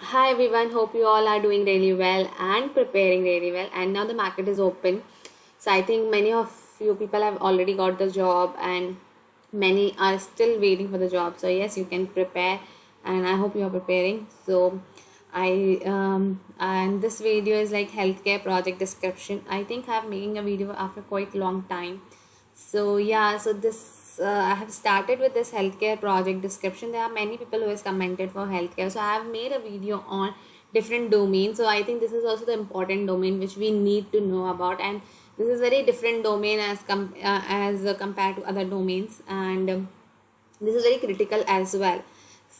Hi everyone, hope you all are doing really well and preparing really well. And now the market is open. So I think many of you people have already got the job and many are still waiting for the job. So yes, you can prepare and I hope you are preparing. So I and this video is like healthcare project description. I think I'm making a video after quite long time. So yeah, so this I have started with this healthcare project description. There are many people who has commented for healthcare, so I have made a video on different domains. So I think this is also the important domain which we need to know about, and this is very different domain compared to other domains, and this is very critical as well.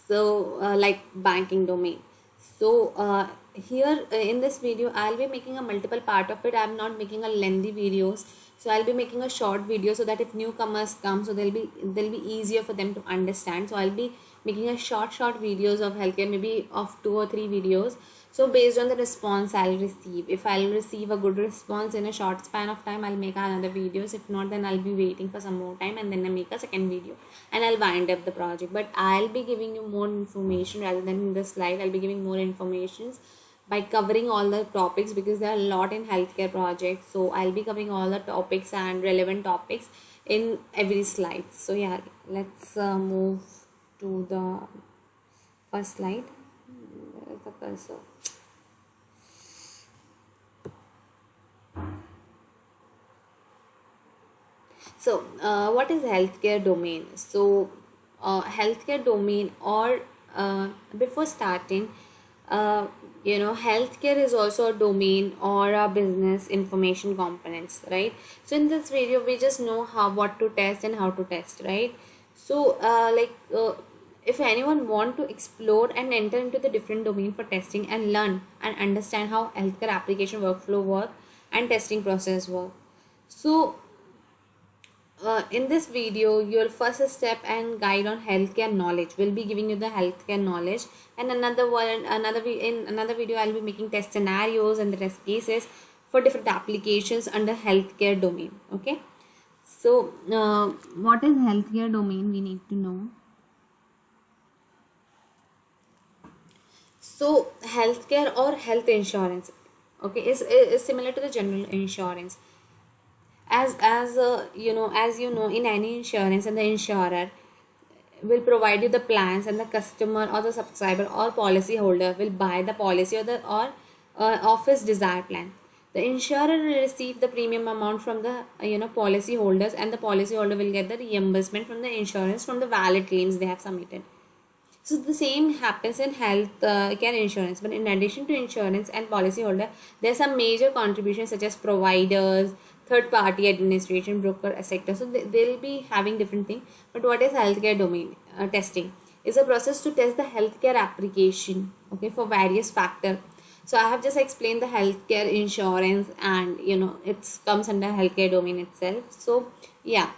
So like banking domain. So here in this video I'll be making a multiple part of it. I'm not making a lengthy videos, so I'll be making a short video so that if newcomers come, so they'll be easier for them to understand. So I'll be making a short videos of healthcare, maybe of 2 or 3 videos. So based on the response I'll receive, if I'll receive a good response in a short span of time, I'll make another videos. If not, then I'll be waiting for some more time and then I make a second video and I'll wind up the project. But I'll be giving you more information rather than in the slide. I'll be giving more informations by covering all the topics because there are a lot in healthcare projects. So I'll be covering all the topics and relevant topics in every slide. So yeah, let's move to the first slide. Where is the cursor? So, what is healthcare domain? So, healthcare domain, or before starting, uh, healthcare is also a domain or a business information components, right? So, in this video, we just know what to test and how to test, right? So, if anyone want to explore and enter into the different domain for testing and learn and understand how healthcare application workflow work and testing process work. So in this video, your first step and guide on healthcare knowledge will be giving you the healthcare knowledge, and in another video I'll be making test scenarios and the test cases for different applications under healthcare domain. Okay, so what is healthcare domain? We need to know. So healthcare or health insurance, okay, is similar to the general insurance. As you know, in any insurance, and the insurer will provide you the plans, and the customer or the subscriber or policy holder will buy the policy or office desired plan. The insurer will receive the premium amount from the policy holders, and the policy holder will get the reimbursement from the insurance from the valid claims they have submitted. So the same happens in health care insurance, but in addition to insurance and policyholder, there are some major contributions such as providers, third party administration, broker, etc. So they'll be having different things. But what is healthcare domain testing? Is a process to test the healthcare application, okay, for various factors. So I have just explained the healthcare insurance, and it comes under healthcare domain itself. So yeah,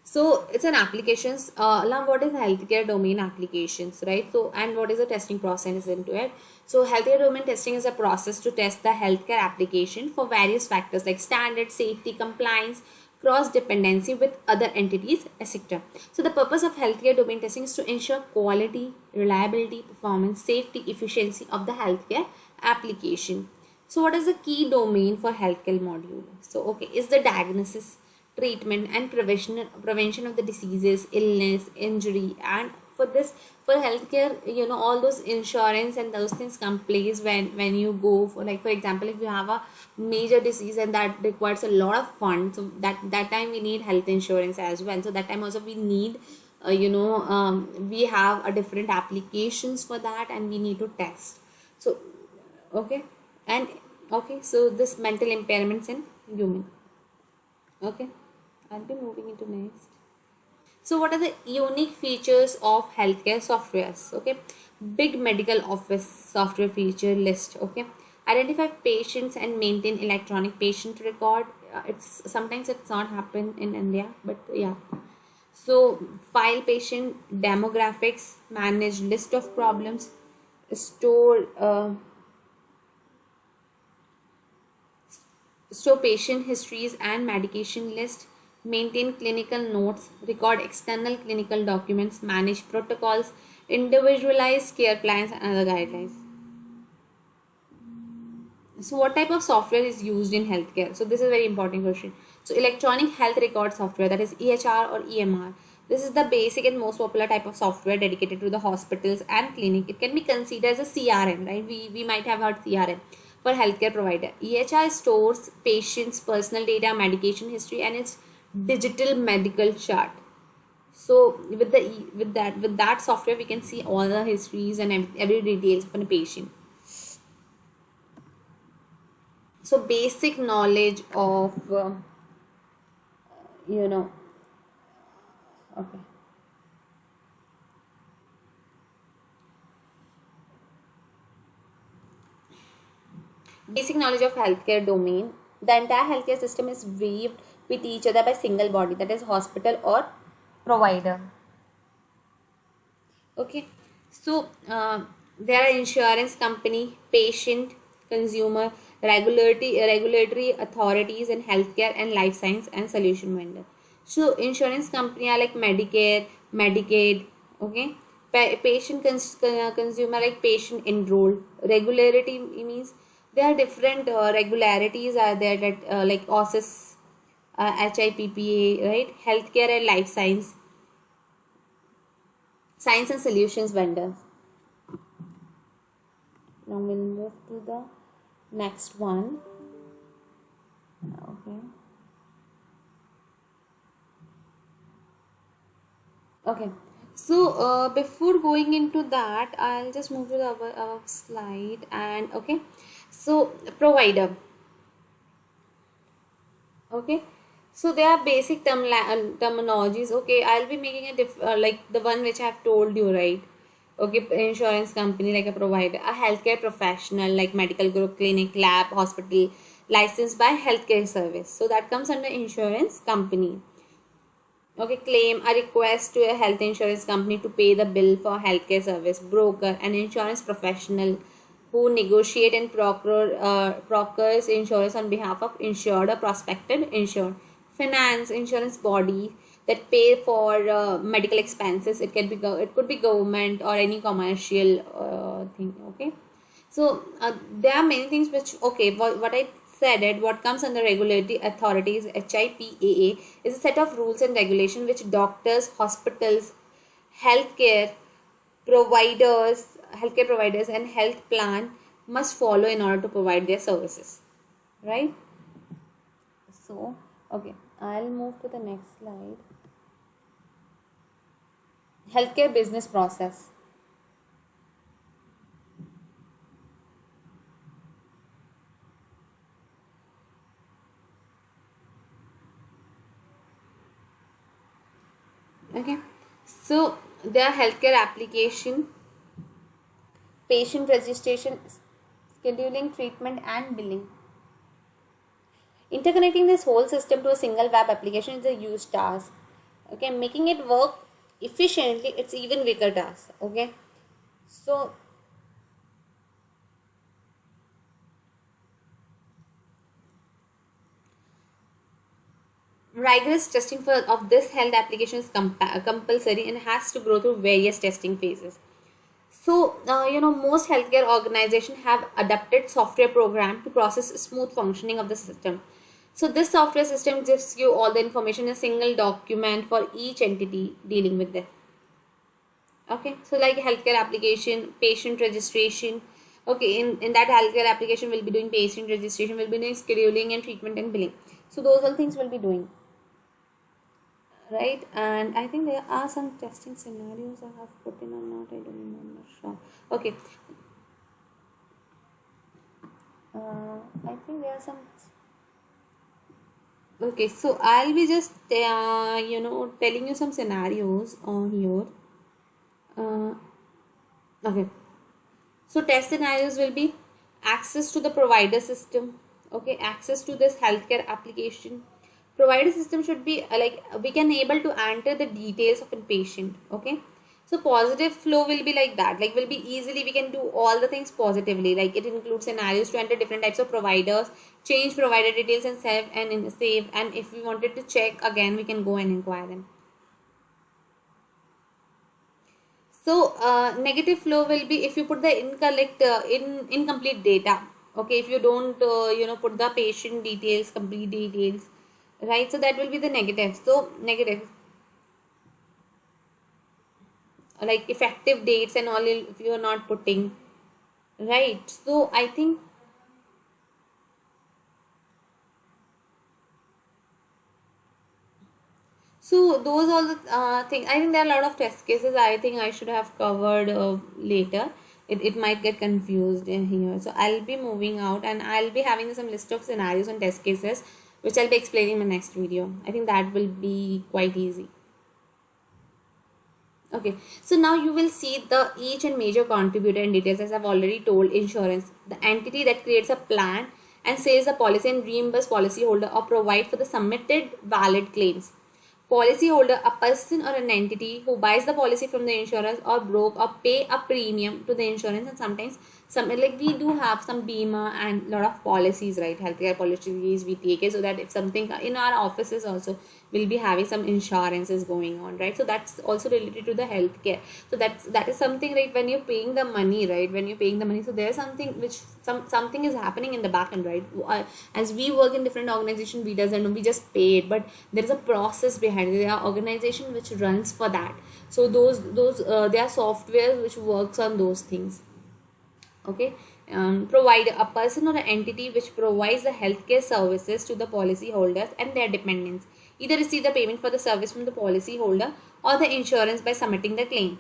so it's an applications. Now what is healthcare domain applications, right? So, and what is the testing process into it? So healthcare domain testing is a process to test the healthcare application for various factors like standard, safety, compliance, cross dependency with other entities, etc. So the purpose of healthcare domain testing is to ensure quality, reliability, performance, safety, efficiency of the healthcare application. So what is the key domain for healthcare module? So okay, is the diagnosis, treatment and prevention of the diseases, illness, injury. And for this, for healthcare, all those insurance and those things come place when you go for, like, for example, if you have a major disease and that requires a lot of funds, so that time we need health insurance as well. So that time also we need we have a different applications for that, and we need to test. So okay, and okay, so this mental impairments in human. Okay, I'll be moving into next. So what are the unique features of healthcare softwares? Okay, big medical office software feature list. Okay, identify patients and maintain electronic patient record. It's sometimes it's not happen in India, but yeah. So file patient demographics, manage list of problems, store patient histories and medication list, maintain clinical notes, record external clinical documents, manage protocols, individualized care plans and other guidelines. So what type of software is used in healthcare? So this is a very important question. So electronic health record software, that is EHR or EMR. This is the basic and most popular type of software dedicated to the hospitals and clinic. It can be considered as a CRM, right? We might have heard CRM for healthcare provider. EHR stores patients' personal data, medication history, and its digital medical chart. So with that software, we can see all the histories and every details of a patient. So basic knowledge of you know okay, basic knowledge of healthcare domain. The entire healthcare system is weaved with each other by single body, that is hospital or provider. Okay, so there are insurance company, patient, consumer, regulatory authorities, and healthcare and life science and solution vendor. So insurance company are like Medicare, Medicaid. Okay, patient consumer like patient enrolled. Regularity means there are different regularities are there, that like OSIS, HIPPA, right? Healthcare and life science and solutions vendor. Now we'll move to the next one. Okay. Okay. So before going into that, I'll just move to the our slide. And okay, so provider. Okay, so there are basic terminologies. Okay, I'll be making a like the one which I have told you, right? Okay, insurance company like a provider, a healthcare professional like medical group, clinic, lab, hospital, licensed by healthcare service. So that comes under insurance company. Okay, claim, a request to a health insurance company to pay the bill for healthcare service. Broker, an insurance professional who negotiate and procures insurance on behalf of insured or prospective insured. Finance, insurance body that pay for medical expenses. It can be it could be government or any commercial thing. Okay, so there are many things which, okay, what I said it, what comes under regulatory authorities, HIPAA, is a set of rules and regulation which doctors, hospitals, healthcare healthcare providers and health plan must follow in order to provide their services, right? So okay, I'll move to the next slide. Healthcare business process. Okay, so there are healthcare application, patient registration, scheduling, treatment, and billing. Interconnecting this whole system to a single web application is a huge task. Okay, making it work efficiently, it's even bigger task. Okay, so rigorous testing of this health application is compulsory and has to go through various testing phases. So, most healthcare organizations have adapted software program to process smooth functioning of the system. So, this software system gives you all the information in a single document for each entity dealing with this. Okay, so like healthcare application, patient registration. Okay, in that healthcare application, we'll be doing patient registration, we'll be doing scheduling and treatment and billing. So, those all things we'll be doing. Right, and I think there are some testing scenarios I have put in or not, I don't know, I'm not sure. Okay, I think there are some. Okay, so I'll be just telling you some scenarios on here. Okay, so test scenarios will be access to the provider system. Okay, access to this healthcare application. Provider system should be like we can able to enter the details of a patient. Okay, so positive flow will be like that, like will be easily we can do all the things positively, like it includes scenarios to enter different types of providers, change provider details and save, and if we wanted to check again we can go and inquire them. So negative flow will be if you put the incomplete data. Okay, if you don't put the patient details, complete details, right? So that will be the negative. So negative, like effective dates and all, if you are not putting, right? So I think, so those all the things. I think there are a lot of test cases. I think I should have covered later. It might get confused in here. So I'll be moving out and I'll be having some list of scenarios and test cases, which I'll be explaining in my next video. I think that will be quite easy. Okay, so now you will see the each and major contributor in details. As I've already told, insurance, the entity that creates a plan and sells the policy and reimburse policyholder or provide for the submitted valid claims. Policyholder, a person or an entity who buys the policy from the insurance or broke or pay a premium to the insurance. And sometimes some, like we do have some bima and lot of policies, right? Healthcare policies we take it, so that if something in our offices also we'll be having some insurances going on, right? So that's also related to the healthcare. So that is something, right? When you're paying the money, right? When you're paying the money, so there's something which something is happening in the back end, right? As we work in different organization, we doesn't know, we just pay it, but there is a process behind it. There are organization which runs for that. So those there are software which works on those things. Okay, provide a person or an entity which provides the healthcare services to the policyholders and their dependents either receive the payment for the service from the policyholder or the insurance by submitting the claim.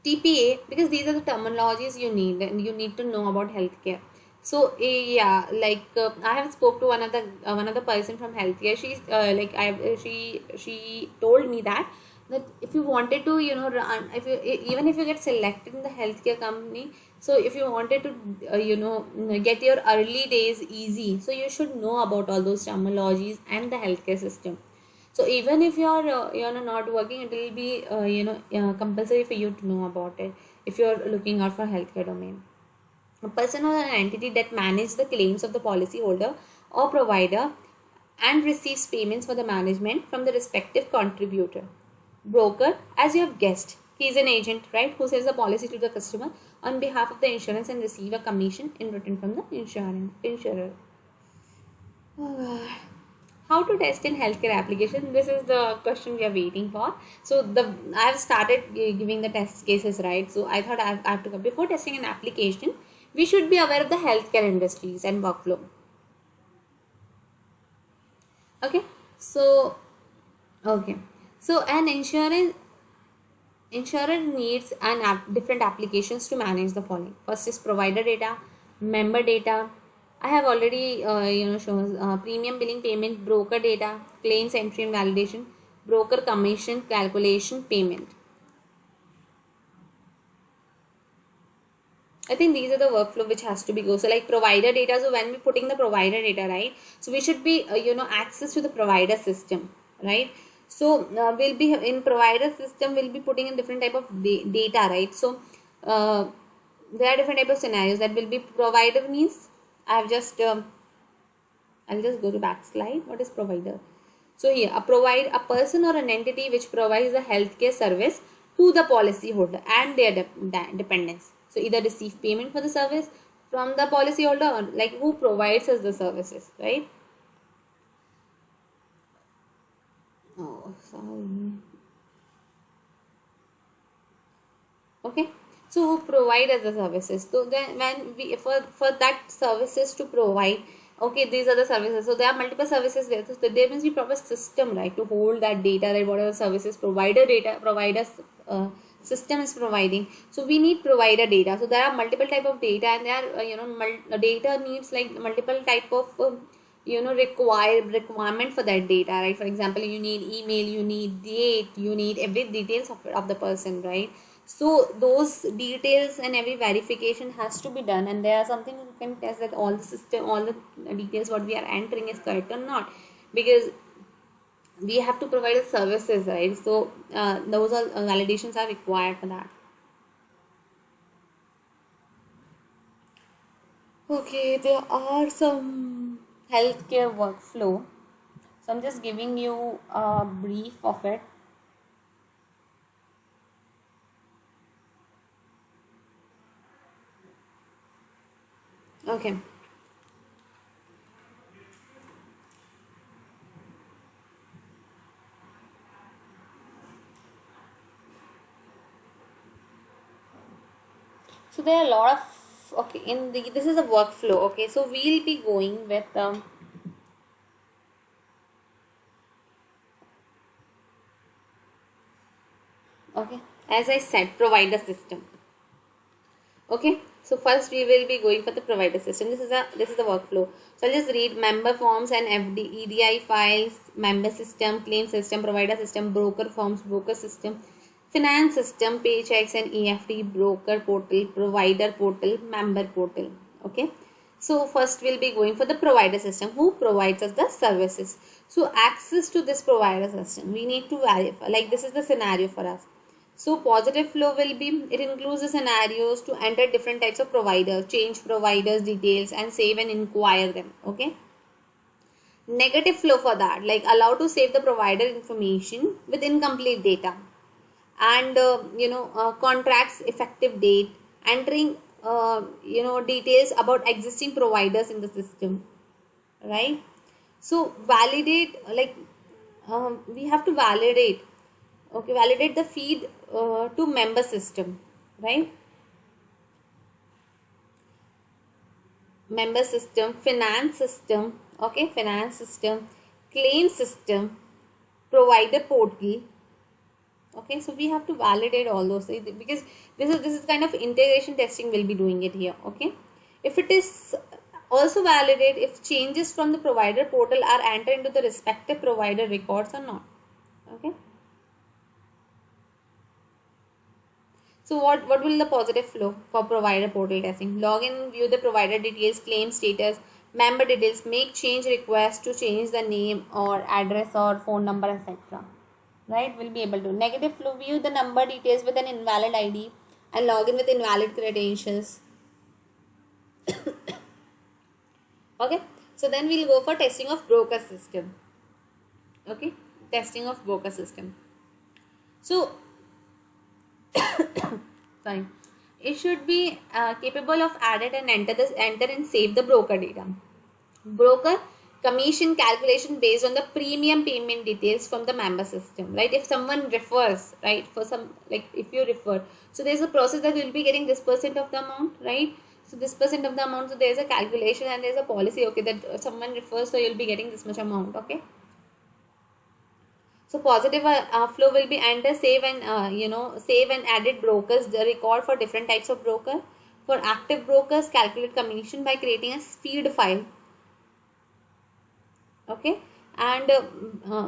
TPA, because these are the terminologies you need and you need to know about healthcare. So yeah, like I have spoke to one of the person from healthcare. She's she told me that if you wanted to run, if you even if you get selected in the healthcare company, so if you wanted to get your early days easy, so you should know about all those terminologies and the healthcare system. So even if you're not working, it will be compulsory for you to know about it if you're looking out for healthcare domain. A person or an entity that manages the claims of the policyholder or provider and receives payments for the management from the respective contributor. Broker, as you have guessed, he is an agent, right, who sells the policy to the customer on behalf of the insurance and receive a commission in return from the insurer. How to test in healthcare application? This is the question we are waiting for. So I've started giving the test cases, right? So I thought I have to go. Before testing an application, we should be aware of the healthcare industries and workflow. Okay, so okay, so an insurer needs different applications to manage the following. First is provider data, member data. I have already shown premium billing payment, broker data, claims entry and validation, broker commission calculation, payment. I think these are the workflow which has to be go. So like provider data. So when we're putting the provider data, right? So we should be access to the provider system, right? So we'll be in provider system. We'll be putting in different type of data, right? So there are different type of scenarios that will be provider means. I'll just go to back slide. What is provider? So here, a person or an entity which provides a healthcare service to the policyholder and their dependents. So either receive payment for the service from the policyholder or like who provides us the services, right? Oh, sorry. Okay. So who provide us the services? So then when we for that services to provide, okay, these are the services. So there are multiple services there. So there must be proper system, right, to hold that data, that whatever services providers system is providing. So we need provider data. So there are multiple type of data, and there are data needs like multiple type of requirement for that data, right? For example, you need email, you need date, you need every details of the person, right? So those details and every verification has to be done, and there are something you can test that all the details what we are entering is correct or not, because we have to provide the services, right? So those all validations are required for that. Okay, there are some healthcare workflow, so I'm just giving you a brief of it. Okay. So there are a lot of, okay, in the, this is a workflow. Okay, so we'll be going with okay, as I said, provider system. Okay, so first we will be going for the provider system. This is the workflow. So I'll just read: member forms and EDI files, member system, claim system, provider system, broker forms, broker system, finance system, paychecks and EFT, broker portal, provider portal, member portal. Okay, so first we'll be going for the provider system, who provides us the services. So access to this provider system, we need to verify, like this is the scenario for us. So positive flow will be, it includes the scenarios to enter different types of providers, change providers details and save and inquire them. Okay. Negative flow for that, like allow to save the provider information with incomplete data, and contracts effective date, entering details about existing providers in the system, right? So validate, like we have to validate, okay, validate the feed to member system, right? Member system, finance system, okay, finance system, claim system, provider portal. Okay, so we have to validate all those things, because this is kind of integration testing we'll be doing it here. Okay, if it is also validate if changes from the provider portal are entered into the respective provider records or not. Okay, so what will the positive flow for provider portal testing? Login, view the provider details, claim status, member details, make change requests to change the name or address or phone number, etc. Right, we'll be able to. Negative flow, view the number details with an invalid ID and login with invalid credentials. Okay, so then we'll go for testing of broker system. Okay, testing of broker system. So sorry, it should be capable of added and enter and save the broker data. Broker commission calculation based on the premium payment details from the member system, right? If someone refers, right, for some, like if you refer, so there's a process that you'll be getting this percent of the amount, right? So this percent of the amount, so there's a calculation and there's a policy, okay, that someone refers, so you'll be getting this much amount. Okay, so positive flow will be enter, save and save and added brokers, the record for different types of broker. For active brokers, calculate commission by creating a feed file. Okay, and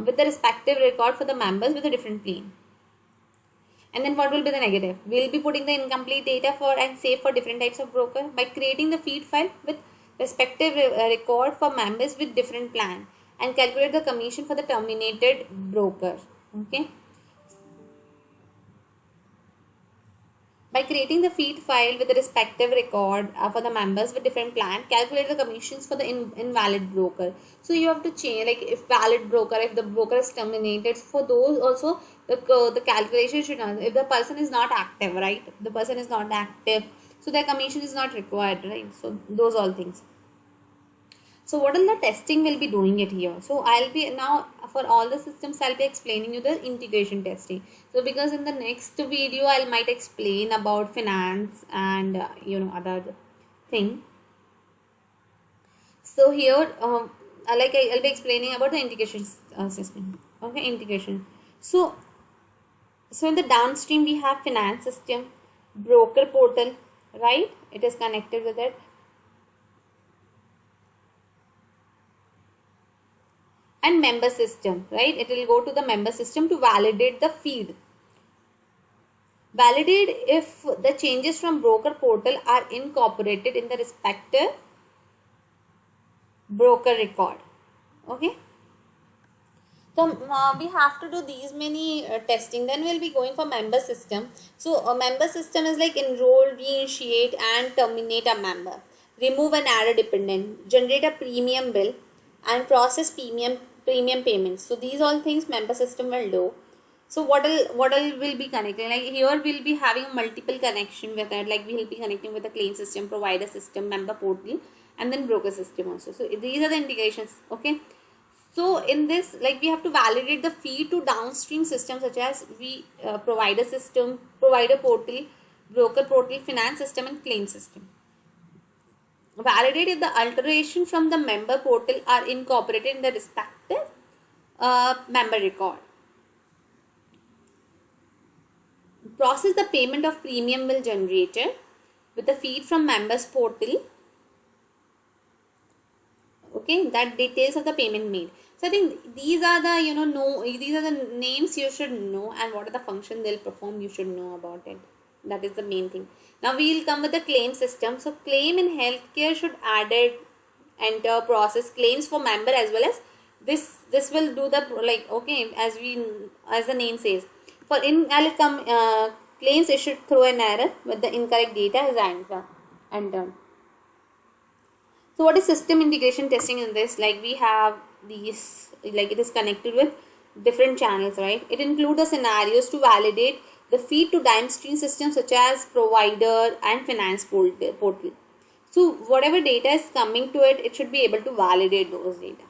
with the respective record for the members with a different plan. And then what will be the negative? We'll be putting the incomplete data for and save for different types of broker by creating the feed file with respective record for members with different plan, and calculate the commission for the terminated broker. Okay, by creating the feed file with the respective record for the members with different plan, calculate the commissions for the invalid broker. So you have to change, like if valid broker, if the broker is terminated, for those also the calculation should not, if the person is not active, right, the person is not active, so their commission is not required, right? So those all things. So what all the testing will be doing it here? So I'll be now, for all the systems I'll be explaining you the integration testing. So because in the next video I might explain about finance and other thing. So here I'll be explaining about the integration system. Okay, integration. So in the downstream we have finance system, broker portal, right? It is connected with it. And member system, right? It will go to the member system to validate the feed. Validate if the changes from broker portal are incorporated in the respective broker record. Okay. So we have to do these many testing. Then we'll be going for member system. So a member system is like enroll, reinitiate and terminate a member, remove and add a dependent, generate a premium bill and process premium payments. So these all things member system will do. So what all will be connecting, like here we'll be having multiple connection with it, like we'll be connecting with the claim system, provider system, member portal, and then broker system also. So these are the integrations. Okay, so in this, like we have to validate the feed to downstream systems such as provider system, provider portal, broker portal, finance system, and claim system. Validate if the alteration from the member portal are incorporated in the respective member record. Process the payment of premium will generated with the feed from members portal. Okay, that details of the payment made. So I think these are the these are the names you should know, and what are the function they'll perform you should know about it. That is the main thing. Now we will come with the claim system. So claim in healthcare should enter process claims for member as well as this will do the, like, okay, as the name says, for invalid claims it should throw an error with the incorrect data is entered. So what is system integration testing in this? Like we have these, like it is connected with different channels, right? It includes the scenarios to validate the feed to downstream systems such as provider and finance portal. So whatever data is coming to it, it should be able to validate those data.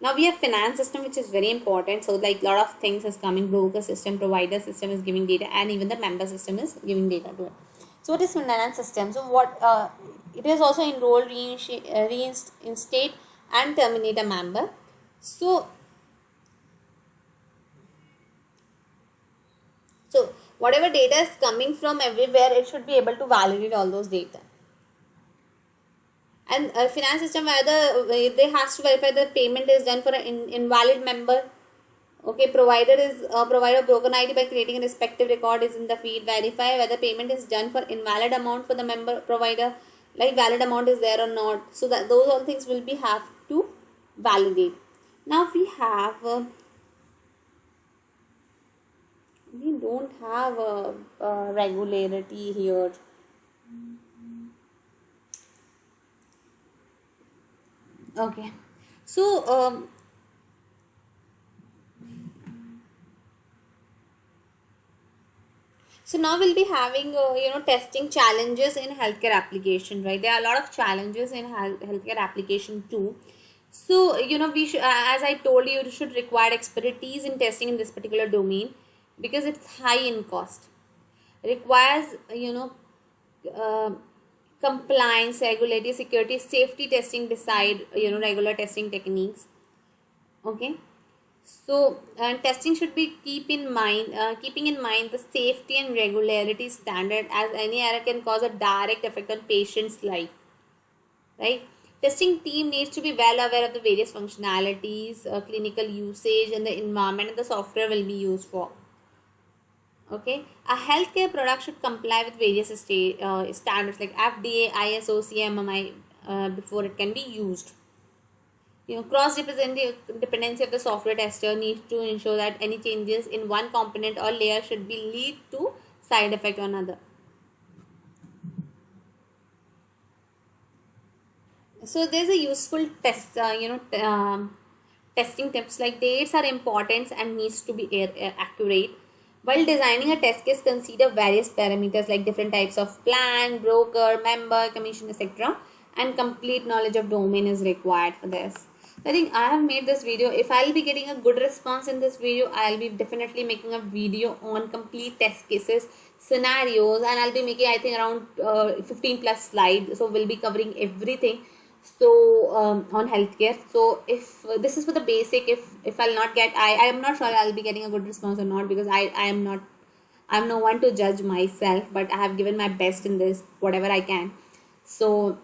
Now we have finance system, which is very important. So like lot of things is coming, broker system, provider system is giving data, and even the member system is giving data to it. So what is finance system? So what it is also enroll, reinstate and terminate a member. So whatever data is coming from everywhere, it should be able to validate all those data. And finance system, whether they has to verify that payment is done for an invalid member. Okay, provider broken ID by creating a respective record is in the feed. Verify whether payment is done for invalid amount for the member provider, like valid amount is there or not. So that those all things will be have to validate. Now we have we don't have a regularity here. Okay, so so now we'll be having testing challenges in healthcare application, right? There are a lot of challenges in healthcare application too. So we should, as I told you, you should require expertise in testing in this particular domain because it's high in cost. Requires uh, compliance, regulatory, security, safety testing beside regular testing techniques. Okay, so testing should be keeping in mind the safety and regularity standard, as any error can cause a direct effect on patient's life, right? Testing team needs to be well aware of the various functionalities, clinical usage, and the environment the software will be used for. Okay, a healthcare product should comply with various standards like FDA, ISO, CMMI before it can be used. Cross dependency of the software tester needs to ensure that any changes in one component or layer should be lead to side effect on another. So there's a useful test, testing tips, like dates are important and needs to be accurate. While designing a test case, consider various parameters like different types of plan, broker, member, commission, etc. And complete knowledge of domain is required for this. I think I have made this video. If I'll be getting a good response in this video, I'll be definitely making a video on complete test cases, scenarios, and I'll be making, I think, around 15 plus slides. So we'll be covering everything. So on healthcare. So if this is for the basic, if I'll not get, I am not sure I'll be getting a good response or not, because I'm no one to judge myself, but I have given my best in this, whatever I can. So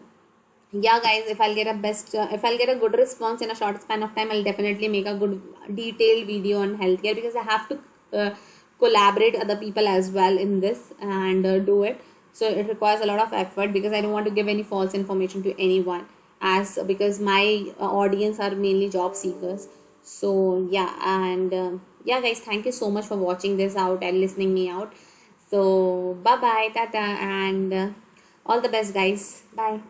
yeah guys, if I'll get a good response in a short span of time, I'll definitely make a good detailed video on healthcare, because I have to collaborate other people as well in this and do it. So it requires a lot of effort, because I don't want to give any false information to anyone, because my audience are mainly job seekers. So yeah, and yeah guys, thank you so much for watching this out and listening me out. So bye bye, tata, and all the best guys. Bye.